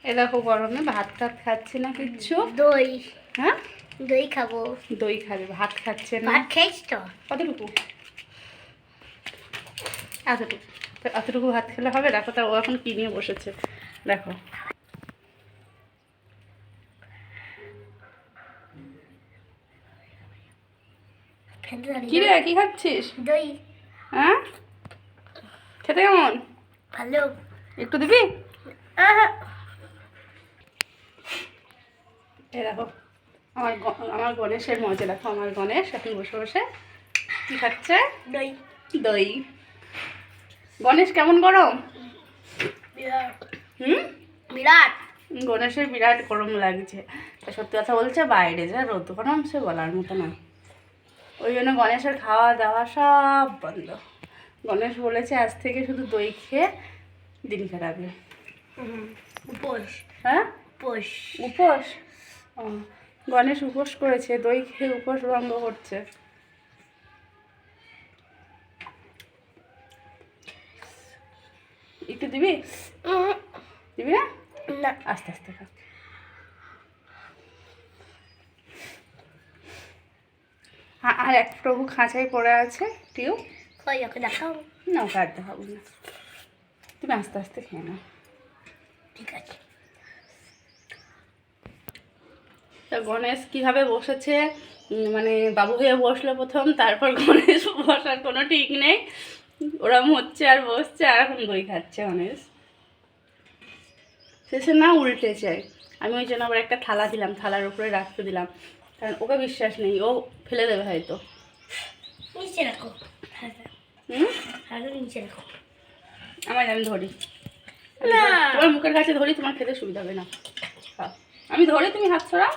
এ দেখো গরমে ভাত টাত খাচ্ছে না কিচ্ছু। দই। হ্যাঁ দই খাবো। দই খাবে, ভাত খাচ্ছে না। ভাত খেয়েছ তো? কতটুকু? এতটুকু। তো এতটুকু ভাত খেলে হবে? দেখো তা ও এখন কি নিয়ে বসেছে দেখো। কি রে কি খাচ্ছিস? দই। হ্যাঁ খেতে কেমন? ভালো। একটু দিবি? আহা। এই দেখো আমার গণেশের মজা দেখো। আমার গণেশ এখন বসে বসে কি খাচ্ছে? দই। দই। গণেশ কেমন গরম? বিরাট। হুম বিরাট। গণেশের বিরাট গরম লাগছে। তা সত্যি কথা বলছে, বাইরে যা রোদ গরম সে বলার মতো নয়। ওই জন্য গণেশের খাওয়া দাওয়া সব বন্ধ। গণেশ বলেছে আজ থেকে শুধু দই খেয়ে দিন কাটাবে। উপোস। হ্যাঁ উপোস। উপোস? ও, গণেশ উপোস করেছে, দই খেয়ে উপোস ভঙ্গ করছে। একটু দিবি? দিবি না? না। আস্তে আস্তে খা। আর এক প্রভু খাঁচায় পড়ে আছে টিউ। কই ওকে দেখাও? না ওকে আর দেখাবো না, তুমি আস্তে আস্তে খেয়ে নাও। ঠিক আছে। তা গণেশ কীভাবে বসেছে, মানে বাবু হয়ে বসলো প্রথম, তারপর গণেশ বসার কোনো ঠিক নেই। ওরম হচ্ছে আর বসছে, আর এখন দই খাচ্ছে গণেশ। শেষে না উল্টে চাই। আমি ওই জন্য আবার একটা থালা দিলাম, থালার উপরে রাখতে দিলাম, কারণ ওকে বিশ্বাস নেই, ও ফেলে দেবে হয়তো। নিচে রাখো। নিচে রাখো। আমি ধরি। না। তোমার মুখের কাছে ধরি, তোমার খেতে সুবিধা হবে না। আমি ধরে, তুমি হাত ছড়া।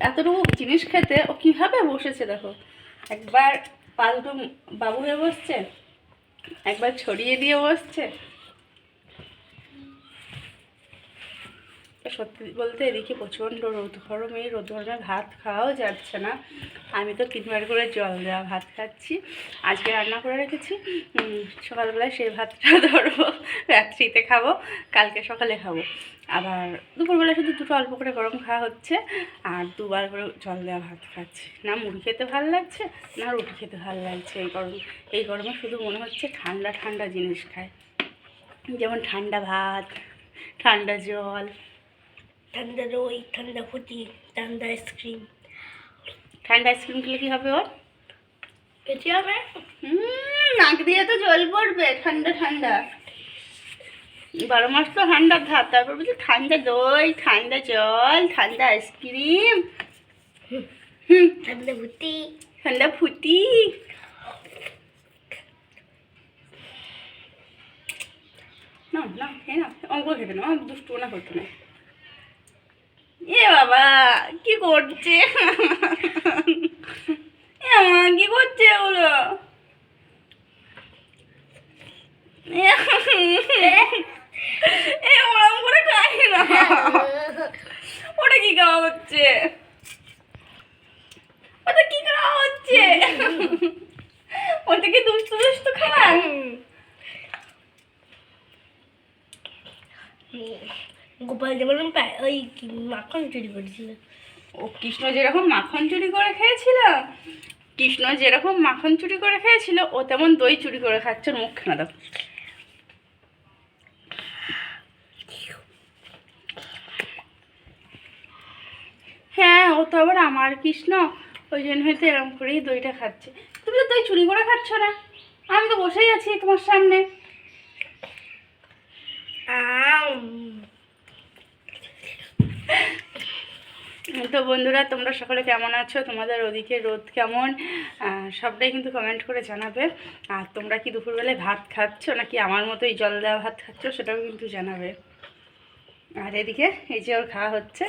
এতটুকু জিনিস খেতে ও কীভাবে বসেছে দেখো। একবার পা দুটো বাবু হয়ে বসছে, একবার ছড়িয়ে দিয়ে বসছে। সত্যি বলতে এদিকে প্রচণ্ড রোদ গরম, এই রোদ গরমে ভাত খাওয়াও যাচ্ছে না। আমি তো 3বার করে জল দেওয়া ভাত খাচ্ছি। আজকে রান্না করে রেখেছি, সকালবেলায় সেই ভাতটা ধরবো, রাত্রিতে খাবো, কালকে সকালে খাবো। আবার দুপুরবেলা শুধু দুটো অল্প করে গরম খাওয়া হচ্ছে, আর 2বার করে জল দেওয়া ভাত খাচ্ছি। না মুড়ি খেতে ভালো লাগছে, না রুটি খেতে ভালো লাগছে। এই গরমে শুধু মনে হচ্ছে ঠান্ডা ঠান্ডা জিনিস খায়, যেমন ঠান্ডা ভাত, ঠান্ডা জল, ঠান্ডা দই, ঠান্ডা ফুটি, ঠান্ডা আইসক্রিম। ঠান্ডা আইসক্রিম খেলে কী হবে ওর? কেটে হবে? নাক দিয়ে তো জল পড়বে, ঠান্ডা ঠান্ডা। 12 মাস তো ঠান্ডার ধার, তারপর বলছি ঠান্ডা দই, ঠান্ডা জল, ঠান্ডা আইসক্রিম, ঠান্ডা ফুটি। ঠান্ডা ফুটি। না না খেয়ে না, অঙ্ক খেতে না, দুষ্টু না করতে না। এ বাবা কি করছে? কি করছে ওগুলো? ওরম করে খাই না। ওটা কি খাওয়া হচ্ছে? ওটা কি খাওয়া হচ্ছে? ওটা কি দুষ্টু দুষ্টু খাওয়া? গোপাল যেমন ওই মাখন চুরি করেছিল। ও কৃষ্ণ যেরকম মাখন চুরি করে খেয়েছিল, কৃষ্ণ যেরকম মাখন চুরি করে খেয়েছিল, ও তেমন দই চুরি করে খাচ্ছে। মুখ না দাও। হ্যাঁ ও তো আবার আমার কৃষ্ণ, ওই জন্য হয়তো এরকম করেই দইটা খাচ্ছে। তুমি তো দই চুরি করে খাচ্ছ না, আমি তো বসেই আছি তোমার সামনে। তো বন্ধুরা তোমরা সকলে কেমন আছো, তোমাদের ওদিকে রোদ কেমন, সবটাই কিন্তু কমেন্ট করে জানাবে। আর তোমরা কি দুপুরবেলায় ভাত খাচ্ছ নাকি আমার মতোই জল দেওয়া ভাত খাচ্ছ, সেটাও কিন্তু জানাবে। আর এদিকে এই যে ওর খাওয়া হচ্ছে,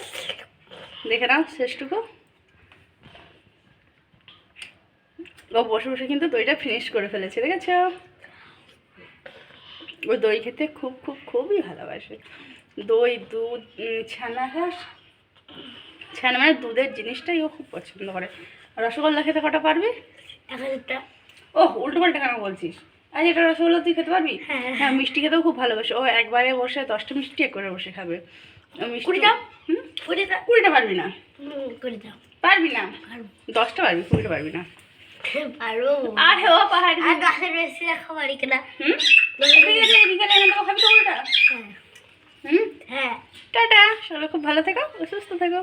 দেখে নাও শেষটুকু। ও বসে বসে কিন্তু দইটা ফিনিশ করে ফেলেছে, দেখেছ? ও দই খেতে খুব খুব খুবই ভালোবাসে। দই, দুধ, ছানা, ছানা মানে দুধের জিনিসটাই ও খুব পছন্দ করে। রসগোল্লা খেতে কটা পারবি? 1000টা। ও উল্টো পাল্টা কেন বলছিস? আজ এটা রসগোল্লা তুই খেতে পারবি? হ্যাঁ। হ্যাঁ, মিষ্টি খেতেও খুব ভালোবাসে। ও একবারে বসে 10টা মিষ্টি এক করে বসে খাবে। ও মিষ্টি 20টা? হুম, 20টা? 20টা পারবি না। করে দাও। পারবি না। পারবো। 10টা পারবি, 20টা পারবি না। পারবো। আর হেওয়া পাহাড়ি। আর 10-এর বেশি রাখা পারি কিনা? হুম, ঠিক আছে, বিকালে এনে দেবো, খাবি তো 20টা? হ্যাঁ। হুম, হ্যাঁ। টাটা। সবাই খুব ভালো থেকো, সুস্থ থেকো।